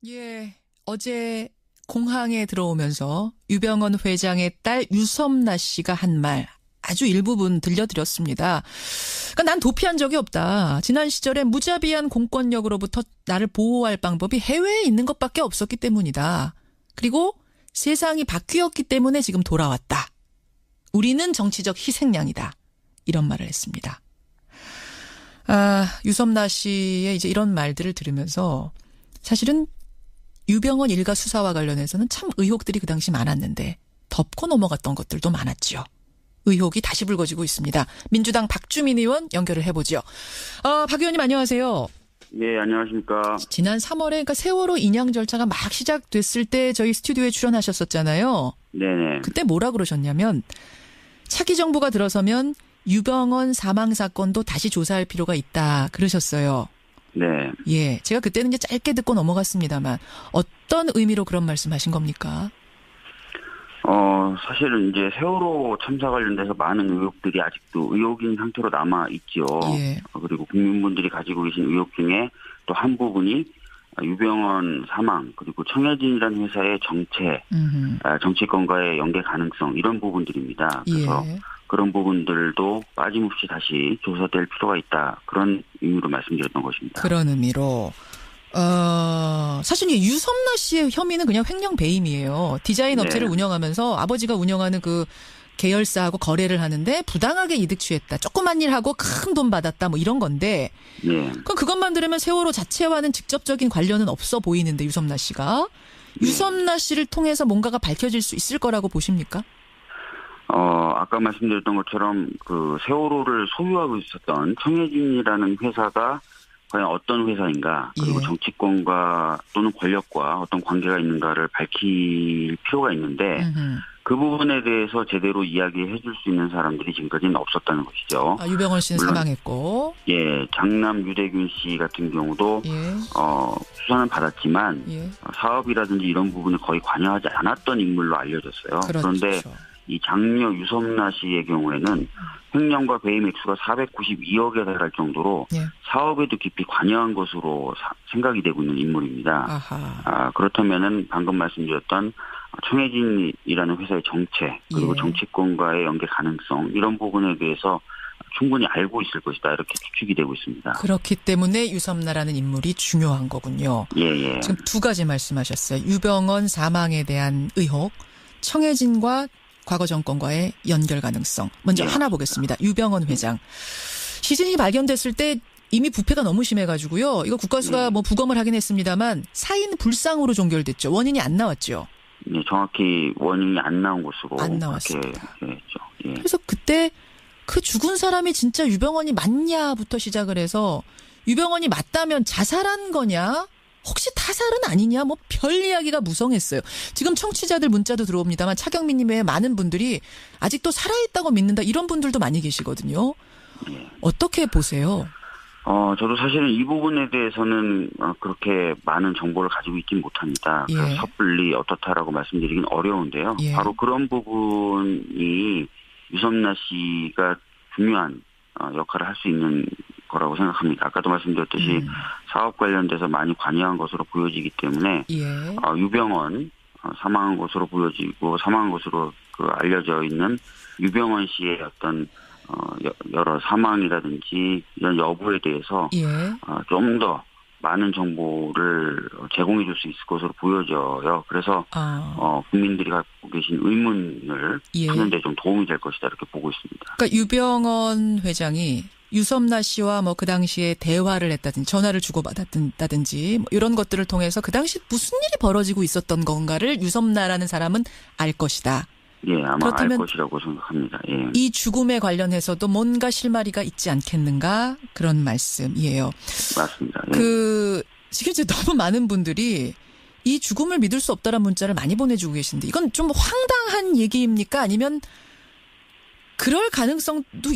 예, 어제 공항에 들어오면서 유병언 회장의 딸 유섬나 씨가 한 말 아주 일부분 들려드렸습니다. 그러니까 난 도피한 적이 없다. 지난 시절에 무자비한 공권력으로부터 나를 보호할 방법이 해외에 있는 것밖에 없었기 때문이다. 그리고 세상이 바뀌었기 때문에 지금 돌아왔다. 우리는 정치적 희생양이다. 이런 말을 했습니다. 유섬나 씨의 이제 이런 말들을 들으면서 사실은 유병언 일가 수사와 관련해서는 참 의혹들이 그 당시 많았는데 덮고 넘어갔던 것들도 많았죠. 의혹이 다시 불거지고 있습니다. 민주당 박주민 의원 연결을 해보죠. 박 의원님 안녕하세요. 예, 안녕하십니까. 지난 3월에 그러니까 세월호 인양 절차가 막 시작됐을 때 저희 스튜디오에 출연하셨었잖아요. 네네. 그때 뭐라 그러셨냐면 차기 정부가 들어서면 유병언 사망 사건도 다시 조사할 필요가 있다 그러셨어요. 네. 예, 제가 그때는 이제 짧게 듣고 넘어갔습니다만 어떤 의미로 그런 말씀하신 겁니까? 사실은 이제 세월호 참사 관련돼서 많은 의혹들이 아직도 의혹인 상태로 남아 있죠. 예. 그리고 국민분들이 가지고 계신 의혹 중에 또 한 부분이 유병언 사망 그리고 청해진이라는 회사의 정체, 정치권과의 연계 가능성 이런 부분들입니다. 그래서 예. 그런 부분들도 빠짐없이 다시 조사될 필요가 있다. 그런 의미로 말씀드렸던 것입니다. 그런 의미로. 사실 이 유섬나 씨의 혐의는 그냥 횡령 배임이에요. 디자인 업체를 네. 운영하면서 아버지가 운영하는 그 계열사하고 거래를 하는데 부당하게 이득 취했다. 조그만 일하고 큰 돈 받았다. 뭐 이런 건데. 네. 그럼 그것만 들으면 세월호 자체와는 직접적인 관련은 없어 보이는데 유섬나 씨가. 유섬나 씨를 통해서 뭔가가 밝혀질 수 있을 거라고 보십니까? 아까 말씀드렸던 것처럼 그 세월호를 소유하고 있었던 청해진이라는 회사가 과연 어떤 회사인가, 그리고 예. 정치권과 또는 권력과 어떤 관계가 있는가를 밝힐 필요가 있는데 그 부분에 대해서 제대로 이야기해 줄 수 있는 사람들이 지금까지는 없었다는 것이죠. 유병언 씨는 물론, 사망했고. 예, 장남 유대균 씨 같은 경우도 예. 수사는 받았지만 예. 사업이라든지 이런 부분에 거의 관여하지 않았던 인물로 알려졌어요. 그렇죠. 그런데 이 장녀 유섬나 씨의 경우에는 횡령과 배임 액수가 492억에 달할 정도로 예. 사업에도 깊이 관여한 것으로 생각이 되고 있는 인물입니다. 아하. 그렇다면은 방금 말씀드렸던 청해진이라는 회사의 정체 그리고 예. 정치권과의 연계 가능성 이런 부분에 대해서 충분히 알고 있을 것이다 이렇게 추측이 되고 있습니다. 그렇기 때문에 유섬나라는 인물이 중요한 거군요. 예. 지금 두 가지 말씀하셨어요. 유병언 사망에 대한 의혹, 청해진과 과거 정권과의 연결 가능성. 먼저 예. 하나 보겠습니다. 유병언 회장. 시신이 발견됐을 때 이미 부패가 너무 심해가지고요. 이거 국가수가 뭐 부검을 하긴 했습니다만 사인 불상으로 종결됐죠. 원인이 안 나왔죠. 네, 정확히 원인이 안 나온 것으로 안 나왔습니다. 그렇게 했죠. 예. 그래서 그때 그 죽은 사람이 진짜 유병언이 맞냐부터 시작을 해서 유병언이 맞다면 자살한 거냐? 혹시 타살은 아니냐? 뭐 별 이야기가 무성했어요. 지금 청취자들 문자도 들어옵니다만 차경민님 외에 많은 분들이 아직도 살아있다고 믿는다 이런 분들도 많이 계시거든요. 예. 어떻게 보세요? 저도 사실은 이 부분에 대해서는 그렇게 많은 정보를 가지고 있진 못합니다. 예. 그래서 섣불리 어떻다라고 말씀드리긴 어려운데요. 예. 바로 그런 부분이 유섬나 씨가 중요한 역할을 할 수 있는 거라고 생각합니다. 아까도 말씀드렸듯이 사업 관련돼서 많이 관여한 것으로 보여지기 때문에 예. 유병언 사망한 것으로 보여지고 사망한 것으로 알려져 있는 유병언 씨의 어떤 여러 사망이라든지 이런 여부에 대해서 예. 좀 더 많은 정보를 제공해 줄 수 있을 것으로 보여져요. 그래서 국민들이 갖고 계신 의문을 예. 푸는 데 좀 도움이 될 것이다 이렇게 보고 있습니다. 그러니까 유병언 회장이 유섬나 씨와 뭐 그 당시에 대화를 했다든지 전화를 주고받았다든지 뭐 이런 것들을 통해서 그 당시 무슨 일이 벌어지고 있었던 건가를 유섬나라는 사람은 알 것이다. 예, 아마 알 그렇다면 것이라고 생각합니다. 예. 이 죽음에 관련해서도 뭔가 실마리가 있지 않겠는가 그런 말씀이에요. 맞습니다. 예. 지금 이제 너무 많은 분들이 이 죽음을 믿을 수 없다라는 문자를 많이 보내주고 계신데 이건 좀 황당한 얘기입니까? 아니면 그럴 가능성도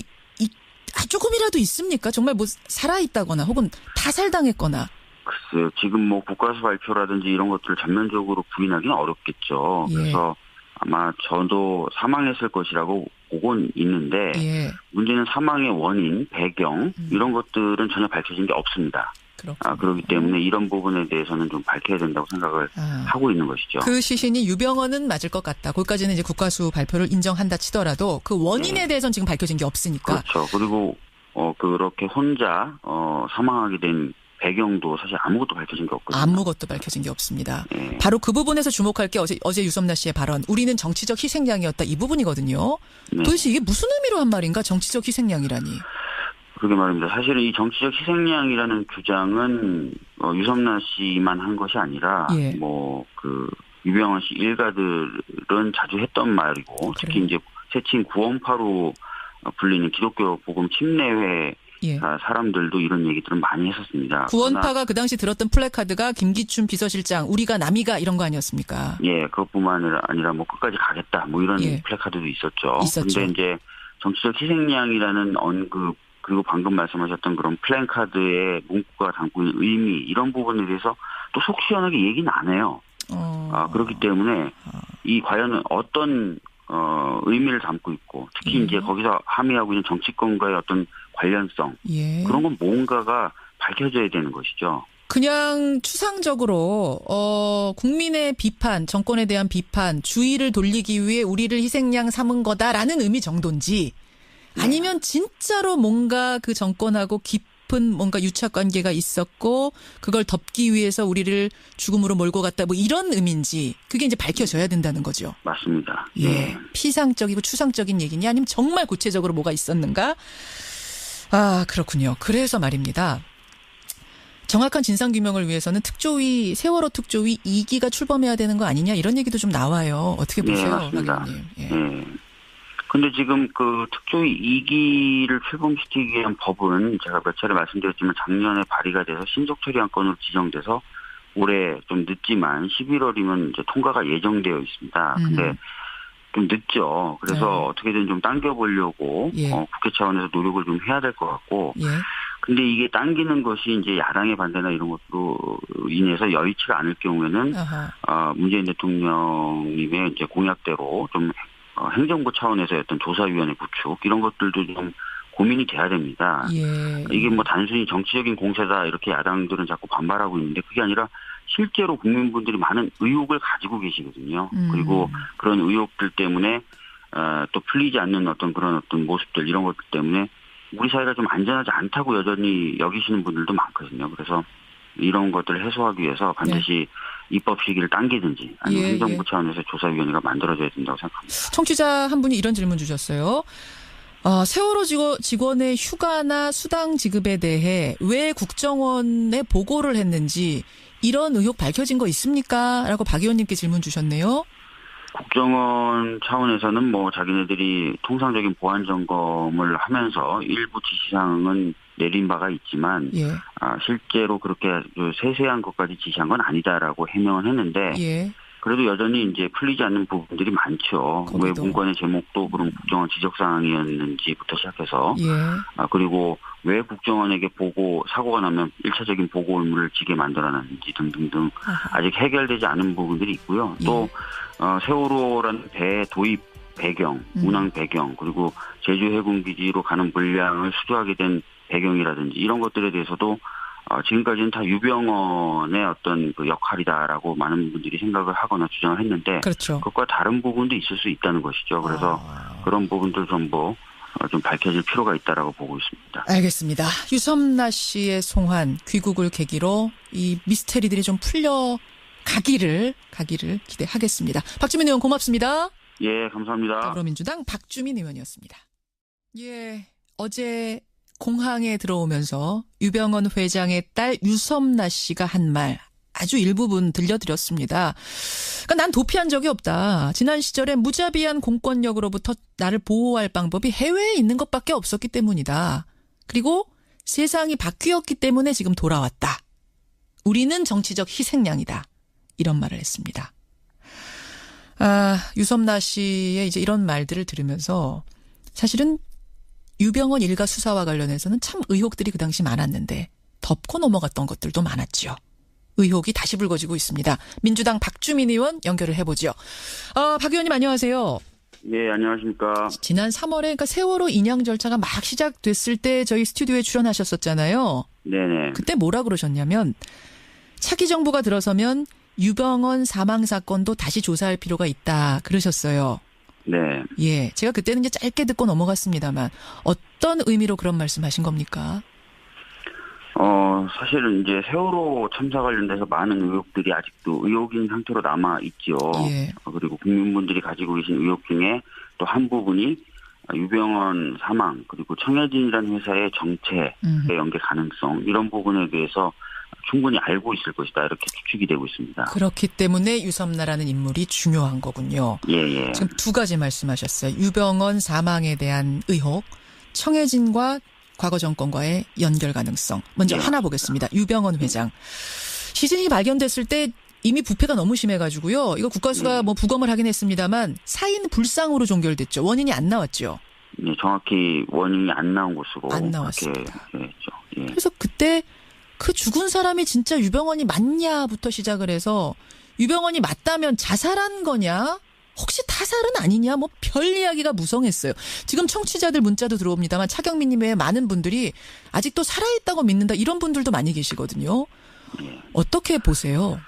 조금이라도 있습니까? 정말 뭐 살아있다거나 혹은 타살당했거나. 글쎄요. 지금 뭐 국가수 발표라든지 이런 것들을 전면적으로 부인하기는 어렵겠죠. 예. 그래서 아마 저도 사망했을 것이라고 보고는 있는데 예. 문제는 사망의 원인, 배경 이런 것들은 전혀 밝혀진 게 없습니다. 그렇군요. 그렇기 때문에 이런 부분에 대해서는 좀 밝혀야 된다고 생각을 하고 있는 것이죠. 그 시신이 유병헌은 맞을 것 같다. 거기까지는 이제 국가수 발표를 인정한다 치더라도 그 원인에 대해서는 지금 밝혀진 게 없으니까. 그렇죠. 그리고 그렇게 혼자 사망하게 된 배경도 사실 아무것도 밝혀진 게 없거든요. 아무것도 밝혀진 게 없습니다. 네. 바로 그 부분에서 주목할 게 어제 유섬나 씨의 발언. 우리는 정치적 희생양이었다. 이 부분이거든요. 네. 도대체 이게 무슨 의미로 한 말인가? 정치적 희생양이라니. 그러게 말입니다. 사실은 이 정치적 희생양이라는 주장은 유섬나 씨만 한 것이 아니라 예. 유병헌 씨 일가들은 자주 했던 말이고 특히 이제 세칭 구원파로 불리는 기독교 복음 침례회 예. 사람들도 이런 얘기들은 많이 했었습니다. 구원파가 그 당시 들었던 플래카드가 김기춘 비서실장 우리가 남이가 이런 거 아니었습니까? 예, 그것뿐만 아니라 끝까지 가겠다 이런 예. 플래카드도 있었죠. 있었죠. 근데 이제 정치적 희생양이라는 언급 그리고 방금 말씀하셨던 그런 플랜카드의 문구가 담고 있는 의미 이런 부분에 대해서 또 속 시원하게 얘기는 안 해요. 그렇기 때문에 이 과연 어떤 의미를 담고 있고 특히 이제 거기서 함의하고 있는 정치권과의 어떤 관련성 예. 그런 건 뭔가가 밝혀져야 되는 것이죠. 그냥 추상적으로 국민의 비판, 정권에 대한 비판, 주의를 돌리기 위해 우리를 희생양 삼은 거다라는 의미 정도인지 아니면 진짜로 뭔가 그 정권하고 깊은 뭔가 유착 관계가 있었고 그걸 덮기 위해서 우리를 죽음으로 몰고 갔다 이런 의미인지 그게 이제 밝혀져야 된다는 거죠. 맞습니다. 예. 피상적이고 추상적인 얘기냐 아니면 정말 구체적으로 뭐가 있었는가? 그렇군요. 그래서 말입니다. 정확한 진상규명을 위해서는 세월호 특조위 2기가 출범해야 되는 거 아니냐 이런 얘기도 좀 나와요. 어떻게 보세요? 맞습니다. 박 의원님. 예. 근데 지금 그 특조위 2기를 출범시키기 위한 법은 제가 몇 차례 말씀드렸지만 작년에 발의가 돼서 신속 처리안 건으로 지정돼서 올해 좀 늦지만 11월이면 이제 통과가 예정되어 있습니다. 근데 좀 늦죠. 그래서 어떻게든 좀 당겨보려고 예. 국회 차원에서 노력을 좀 해야 될 것 같고. 예. 근데 이게 당기는 것이 이제 야당의 반대나 이런 것으로 인해서 여의치가 않을 경우에는 문재인 대통령님의 이제 공약대로 좀 행정부 차원에서의 어떤 조사위원회 구축 이런 것들도 좀 고민이 돼야 됩니다. 예. 이게 단순히 정치적인 공세다 이렇게 야당들은 자꾸 반발하고 있는데 그게 아니라 실제로 국민분들이 많은 의혹을 가지고 계시거든요. 그리고 그런 의혹들 때문에 또 풀리지 않는 그런 모습들 이런 것들 때문에 우리 사회가 좀 안전하지 않다고 여전히 여기시는 분들도 많거든요. 그래서 이런 것들을 해소하기 위해서 반드시 입법 시기를 당기든지 아니면 행정부 차원에서 조사위원회가 만들어져야 된다고 생각합니다. 청취자 한 분이 이런 질문 주셨어요. 세월호 직원의 휴가나 수당 지급에 대해 왜 국정원에 보고를 했는지 이런 의혹 밝혀진 거 있습니까? 라고 박 의원님께 질문 주셨네요. 국정원 차원에서는 자기네들이 통상적인 보안 점검을 하면서 일부 지시사항은 내린 바가 있지만 실제로 그렇게 세세한 것까지 지시한 건 아니다라고 해명을 했는데 그래도 여전히 이제 풀리지 않는 부분들이 많죠. 왜 문건의 제목도 그런 국정원 지적사항이었는지부터 시작해서 그리고 왜 국정원에게 사고가 나면 1차적인 보고 의무를 지게 만들어놨는지 등등등 아직 해결되지 않은 부분들이 있고요. 또 세월호라는 배 도입 배경, 운항 배경 그리고 제주 해군기지로 가는 물량을 수주하게 된 배경이라든지 이런 것들에 대해서도 지금까지는 다 유병헌의 어떤 그 역할이다라고 많은 분들이 생각을 하거나 주장을 했는데 그렇죠. 그것과 다른 부분도 있을 수 있다는 것이죠. 그래서 그런 부분들 전부 좀 밝혀질 필요가 있다라고 보고 있습니다. 알겠습니다. 유섬나 씨의 송환 귀국을 계기로 이 미스테리들이 좀 풀려가기를 기대하겠습니다. 박주민 의원 고맙습니다. 예, 감사합니다. 더불어민주당 박주민 의원이었습니다. 예, 어제 공항에 들어오면서 유병헌 회장의 딸 유섬나 씨가 한 말 아주 일부분 들려드렸습니다. 그러니까 난 도피한 적이 없다. 지난 시절에 무자비한 공권력으로부터 나를 보호할 방법이 해외에 있는 것밖에 없었기 때문이다. 그리고 세상이 바뀌었기 때문에 지금 돌아왔다. 우리는 정치적 희생양이다. 이런 말을 했습니다. 유섬나 씨의 이제 이런 말들을 들으면서 사실은 유병헌 일가 수사와 관련해서는 참 의혹들이 그 당시 많았는데 덮고 넘어갔던 것들도 많았죠. 의혹이 다시 불거지고 있습니다. 민주당 박주민 의원 연결을 해보죠. 박 의원님 안녕하세요. 예, 안녕하십니까. 지난 3월에 그러니까 세월호 인양 절차가 막 시작됐을 때 저희 스튜디오에 출연하셨었잖아요. 네네. 그때 뭐라 그러셨냐면 차기 정부가 들어서면 유병언 사망 사건도 다시 조사할 필요가 있다 그러셨어요. 네. 예, 제가 그때는 이제 짧게 듣고 넘어갔습니다만 어떤 의미로 그런 말씀하신 겁니까? 사실은 이제 세월호 참사 관련돼서 많은 의혹들이 아직도 의혹인 상태로 남아 있죠. 예. 그리고 국민분들이 가지고 계신 의혹 중에 또 한 부분이 유병언 사망 그리고 청해진이라는 회사의 정체의 연계 가능성 이런 부분에 대해서 충분히 알고 있을 것이다 이렇게 추측이 되고 있습니다. 그렇기 때문에 유섬나라는 인물이 중요한 거군요. 예. 지금 두 가지 말씀하셨어요. 유병언 사망에 대한 의혹, 청해진과 과거 정권과의 연결 가능성. 먼저 예. 하나 보겠습니다. 유병언 회장. 시신이 발견됐을 때 이미 부패가 너무 심해가지고요. 이거 국과수가 뭐 부검을 하긴 했습니다만 사인 불상으로 종결됐죠. 원인이 안 나왔죠. 네, 정확히 원인이 안 나온 것으로 안 나왔습니다. 그렇게 했죠. 예. 그래서 그때 그 죽은 사람이 진짜 유병언이 맞냐부터 시작을 해서 유병언이 맞다면 자살한 거냐? 혹시 타살은 아니냐? 뭐 별 이야기가 무성했어요. 지금 청취자들 문자도 들어옵니다만 차경민님 외에 많은 분들이 아직도 살아있다고 믿는다 이런 분들도 많이 계시거든요. 예. 어떻게 보세요?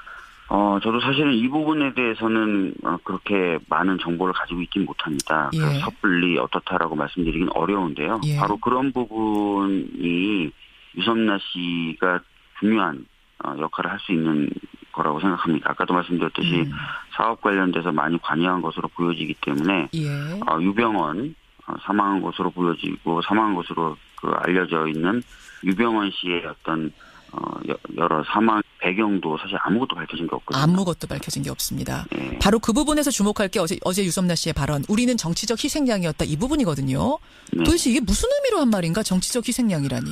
저도 사실은 이 부분에 대해서는 그렇게 많은 정보를 가지고 있진 못합니다. 예. 그래서 섣불리 어떻다라고 말씀드리긴 어려운데요. 예. 바로 그런 부분이 유섬나 씨가 중요한 역할을 할 수 있는 거라고 생각합니다. 아까도 말씀드렸듯이 사업 관련돼서 많이 관여한 것으로 보여지기 때문에 예. 유병언 사망한 것으로 보여지고 사망한 것으로 알려져 있는 유병언 씨의 어떤 여러 사망 배경도 사실 아무것도 밝혀진 게 없거든요. 아무것도 밝혀진 게 없습니다. 예. 바로 그 부분에서 주목할 게 어제 유섬나 씨의 발언. 우리는 정치적 희생양이었다. 이 부분이거든요. 네. 도대체 이게 무슨 의미로 한 말인가? 정치적 희생양이라니.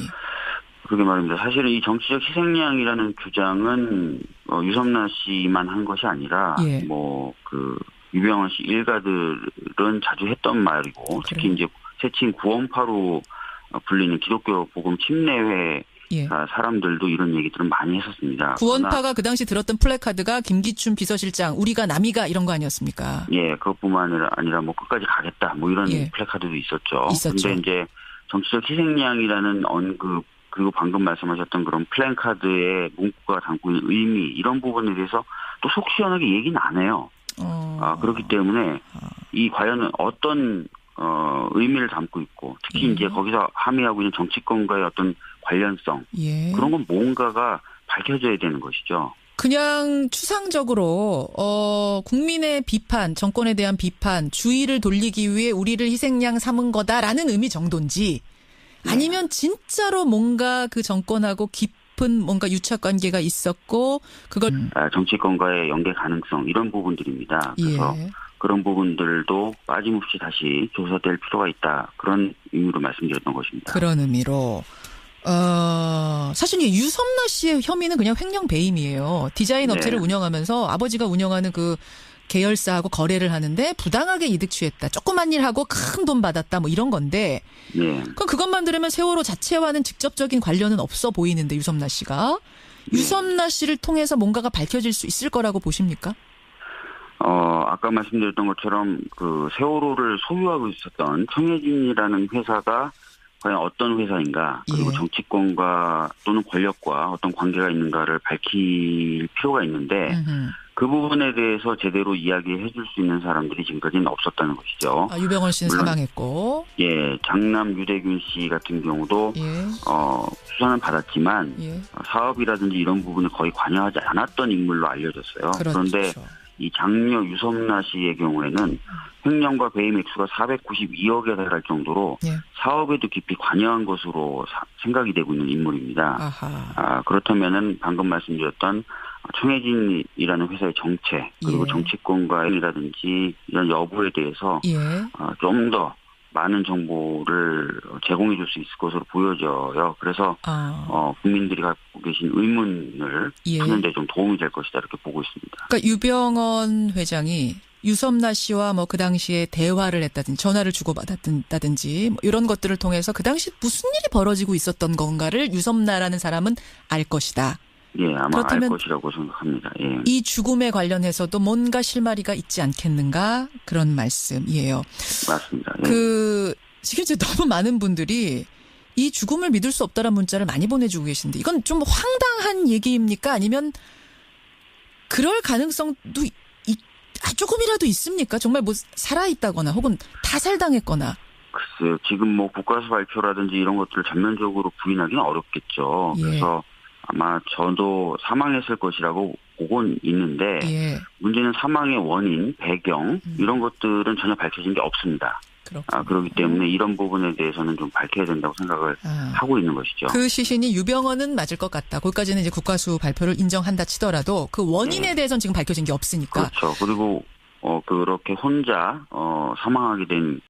그러게 말입니다. 사실은 이 정치적 희생양이라는 주장은 유섬나 씨만 한 것이 아니라 예. 유병언 씨 일가들은 자주 했던 말이고 특히 이제 세칭 구원파로 불리는 기독교 복음 침례회 예. 사람들도 이런 얘기들은 많이 했었습니다. 구원파가 그 당시 들었던 플래카드가 김기춘 비서실장 우리가 남이가 이런 거 아니었습니까? 예, 그것뿐만 아니라 뭐 끝까지 가겠다 뭐 이런 예. 플래카드도 있었죠. 있었죠. 근데 이제 정치적 희생양이라는 언급 그리고 방금 말씀하셨던 그런 플랜카드의 문구가 담고 있는 의미 이런 부분에 대해서 또 속 시원하게 얘기는 안 해요. 그렇기 때문에 이 과연 어떤 의미를 담고 있고 특히 이제 거기서 함의하고 있는 정치권과의 어떤 관련성 예. 그런 건 뭔가가 밝혀져야 되는 것이죠. 그냥 추상적으로 국민의 비판, 정권에 대한 비판, 주의를 돌리기 위해 우리를 희생양 삼은 거다라는 의미 정도인지 아니면 진짜로 뭔가 그 정권하고 깊은 뭔가 유착 관계가 있었고 그걸 정치권과의 연계 가능성 이런 부분들입니다. 그래서 예. 그런 부분들도 빠짐없이 다시 조사될 필요가 있다. 그런 의미로 말씀드렸던 것입니다. 그런 의미로 사실 유섬나 씨의 혐의는 그냥 횡령 배임이에요. 디자인 업체를 네. 운영하면서 아버지가 운영하는 그 계열사하고 거래를 하는데 부당하게 이득 취했다. 조그만 일 하고 큰 돈 받았다. 뭐 이런 건데. 네. 그럼 그것만 들으면 세월호 자체와는 직접적인 관련은 없어 보이는데 유섬나 씨가. 유섬나 씨를 통해서 뭔가가 밝혀질 수 있을 거라고 보십니까? 아까 말씀드렸던 것처럼 그 세월호를 소유하고 있었던 청해진이라는 회사가 과연 어떤 회사인가 그리고 예. 정치권과 또는 권력과 어떤 관계가 있는가를 밝힐 필요가 있는데 그 부분에 대해서 제대로 이야기해 줄 수 있는 사람들이 지금까지는 없었다는 것이죠. 유병언 씨는 물론, 사망했고. 예, 장남 유대균 씨 같은 경우도 예. 수사는 받았지만 예. 사업이라든지 이런 부분에 거의 관여하지 않았던 인물로 알려졌어요. 그렇죠. 그런데 이 장녀 유섬나 씨의 경우에는 횡령과 배임 액수가 492억에 달할 정도로 예. 사업에도 깊이 관여한 것으로 생각이 되고 있는 인물입니다. 아하. 그렇다면은 방금 말씀드렸던 청해진이라는 회사의 정체 그리고 예. 정치권과라든지 이런 여부에 대해서 예. 좀 더 많은 정보를 제공해 줄 수 있을 것으로 보여져요. 그래서 국민들이 갖고 계신 의문을 예. 푸는 데 좀 도움이 될 것이다 이렇게 보고 있습니다. 그러니까 유병언 회장이 유섬나 씨와 뭐 그 당시에 대화를 했다든지 전화를 주고받았다든지 뭐 이런 것들을 통해서 그 당시 무슨 일이 벌어지고 있었던 건가를 유섬나라는 사람은 알 것이다. 예, 아마 알 그렇다면 것이라고 생각합니다. 예. 이 죽음에 관련해서도 뭔가 실마리가 있지 않겠는가 그런 말씀이에요. 맞습니다. 예. 지금 이제 너무 많은 분들이 이 죽음을 믿을 수 없다라는 문자를 많이 보내주고 계신데 이건 좀 황당한 얘기입니까? 아니면 그럴 가능성도 조금이라도 있습니까? 정말 뭐 살아있다거나 혹은 타살당했거나. 글쎄요. 지금 뭐 국가수 발표라든지 이런 것들을 전면적으로 부인하기는 어렵겠죠. 예. 그래서 아마 저도 사망했을 것이라고 보고는 있는데 예. 문제는 사망의 원인, 배경 이런 것들은 전혀 밝혀진 게 없습니다. 그렇군요. 그렇기 때문에 이런 부분에 대해서는 좀 밝혀야 된다고 생각을 하고 있는 것이죠. 그 시신이 유병헌은 맞을 것 같다. 거기까지는 이제 국가수 발표를 인정한다 치더라도 그 원인에 대해서는 지금 밝혀진 게 없으니까. 그렇죠. 그리고 그렇게 혼자 사망하게 된